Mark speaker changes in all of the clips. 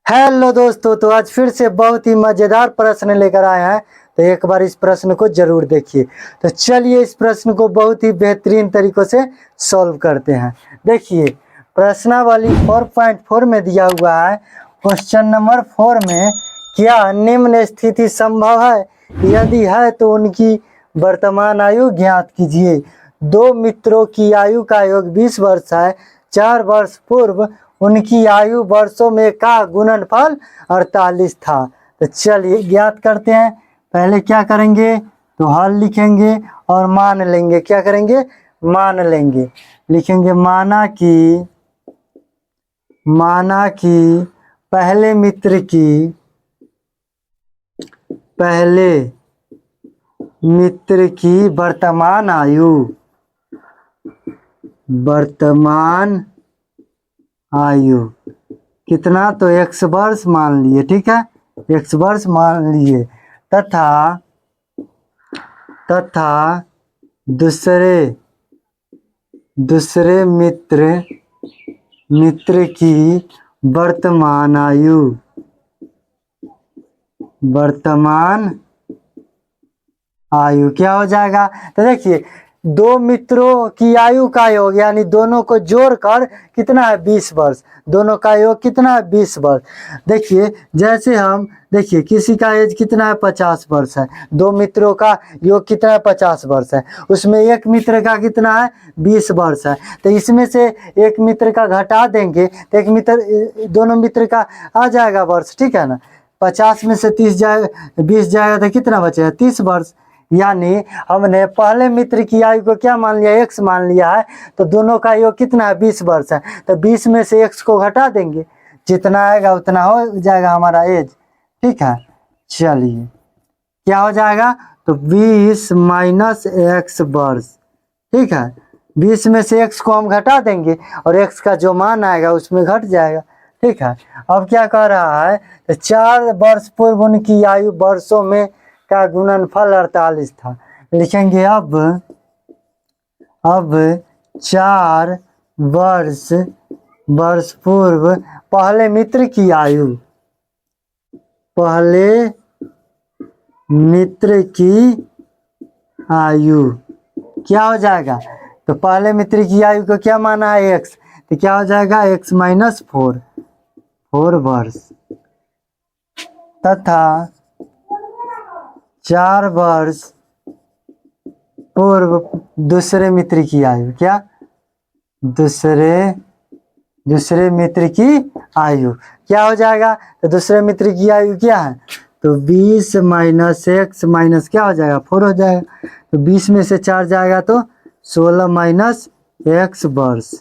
Speaker 1: Hello दोस्तों, तो आज फिर से बहुत ही मज़ेदार प्रश्न लेकर आए हैं। तो एक बार इस प्रश्न को जरूर देखिए। तो चलिए इस प्रश्न को बहुत ही बेहतरीन तरीकों से सॉल्व करते हैं। देखिए प्रश्नावली 4.4 में दिया हुआ है। क्वेश्चन नंबर 4 में क्या निम्न स्थिति संभव है? यदि है तो उनकी वर्तमान आयु ज्ञात कीजिए। दो मित्रों की आयु का योग 20 वर्ष है। 4 वर्ष पूर्व उनकी आयु वर्षों में का गुणनफल 48 था। तो चलिए ज्ञात करते हैं। पहले क्या करेंगे तो हल लिखेंगे और मान लेंगे। क्या करेंगे? मान लेंगे। लिखेंगे माना कि पहले मित्र की वर्तमान आयु कितना? तो x वर्ष मान लिए। ठीक है, x वर्ष मान लिए तथा दूसरे मित्र की वर्तमान आयु क्या हो जाएगा? तो देखिए दो मित्रों की आयु का योग यानी दोनों को जोड़कर कितना है? 20 वर्ष। दोनों का योग कितना है? 20 वर्ष। देखिए जैसे हम देखिए किसी का एज कितना है? 50 वर्ष है। दो मित्रों का योग कितना है? 50 वर्ष है। उसमें एक मित्र का कितना है? 20 वर्ष है। तो इसमें से एक मित्र का घटा देंगे तो दोनों मित्र का आ जाएगा वर्ष। ठीक है ना? 50 में से 20 जाएगा तो कितना बचेगा? 30 वर्ष। यानी हमने पहले मित्र की आयु को क्या मान लिया? x मान लिया है। तो दोनों का योग कितना है? 20 वर्ष है। तो 20 में से x को घटा देंगे, जितना आएगा उतना हो जाएगा हमारा एज। ठीक है, चलिए क्या हो जाएगा? तो 20 माइनस x वर्ष। ठीक है, 20 में से x को हम घटा देंगे और x का जो मान आएगा उसमें घट जाएगा। ठीक है, अब क्या कह रहा है? तो 4 वर्ष पूर्व उनकी आयु वर्षों में का गुणनफल 48 था। लिखेंगे अब 4 वर्ष पूर्व पहले मित्र की आयु क्या हो जाएगा? तो पहले मित्र की आयु को क्या माना है? x। तो क्या हो जाएगा? x माइनस 4 वर्ष तथा 4 वर्ष पूर्व दूसरे मित्र की आयु। क्या? दूसरे मित्र की आयु क्या हो जाएगा? तो दूसरे मित्र की आयु क्या है? तो 20 माइनस x माइनस क्या हो जाएगा? 4 हो जाएगा। तो 20 में से 4 जाएगा तो 16 माइनस x वर्ष।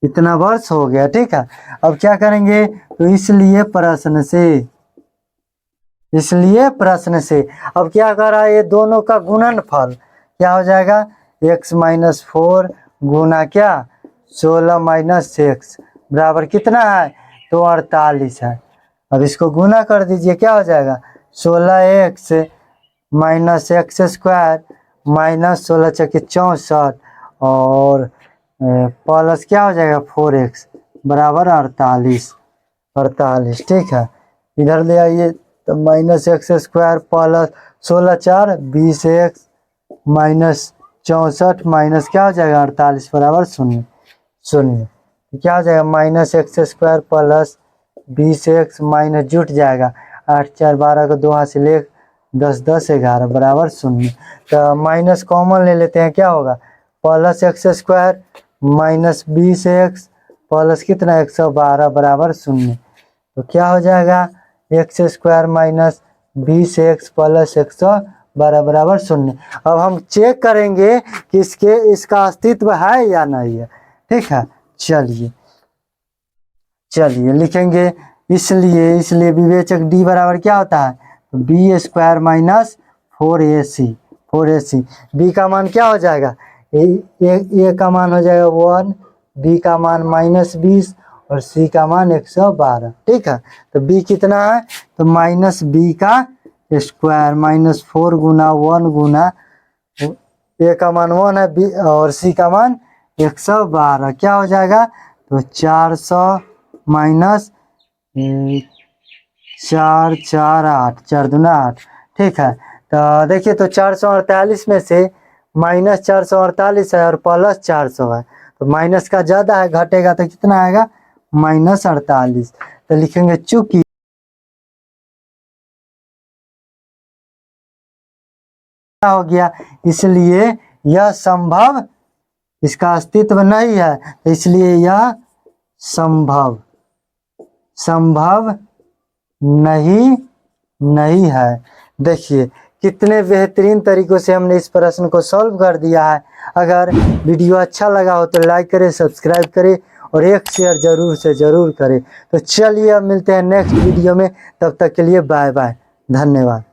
Speaker 1: इतना वर्ष हो गया। ठीक है, अब क्या करेंगे? तो इसलिए प्रश्न से अब क्या कर रहा है? ये दोनों का गुणनफल क्या हो जाएगा? x माइनस 4 गुना क्या? 16 माइनस x बराबर कितना है? तो 48 है। अब इसको गुना कर दीजिए, क्या हो जाएगा? 16x minus x square minus 16 चौके 64 और प्लस क्या हो जाएगा? 4x बराबर 48। ठीक है, इधर ले आइए तो minus x square plus 16 4 20x minus 64 minus क्या हो जाएगा? 48 बराबर 0। क्या हो जाएगा? Minus x square plus 20x minus जुट जाएगा 8 4 12 को 2 हाथ से ले 10 10 11 बराबर 0। तो माइनस कॉमन ले लेते हैं, क्या होगा? Plus x square minus 20x plus कितना? 112 बराबर 0। तो क्या हो जाएगा? X square minus 20x plus 112 बराबर 0। अब हम चेक करेंगे कि इसका अस्तित्व है या नहीं है। ठीक है, चलिए लिखेंगे इसलिए विवेचक d बराबर क्या होता है? तो B square minus 4ac। B का मान क्या हो जाएगा? ए का मान हो जाएगा 1, बी का मान माइनस 20 और सी का मान 112। ठीक है, तो b कितना है? तो माइनस बी का स्क्वायर माइनस 4 गुना 1 गुना ए का मान 1 है बी और सी का मान 112 क्या हो जाएगा? तो 400 माइनस 4 4 8, 4 दूना 8। ठीक है, तो देखिए तो 448 में से माइनस 448 है और प्लस 400 है, तो माइनस का ज़्यादा है, घटेगा तो कितना आएगा -48। तो लिखेंगे चूंकि क्या हो गया, इसलिए यह संभव, इसका अस्तित्व नहीं है, तो इसलिए यह संभव संभव नहीं नहीं है। देखिए कितने बेहतरीन तरीकों से हमने इस प्रश्न को सॉल्व कर दिया है। अगर वीडियो अच्छा लगा हो तो लाइक करें, सब्सक्राइब करें और एक शेयर जरूर से जरूर करें। तो चलिए अब मिलते हैं नेक्स्ट वीडियो में, तब तक के लिए बाय बाय, धन्यवाद।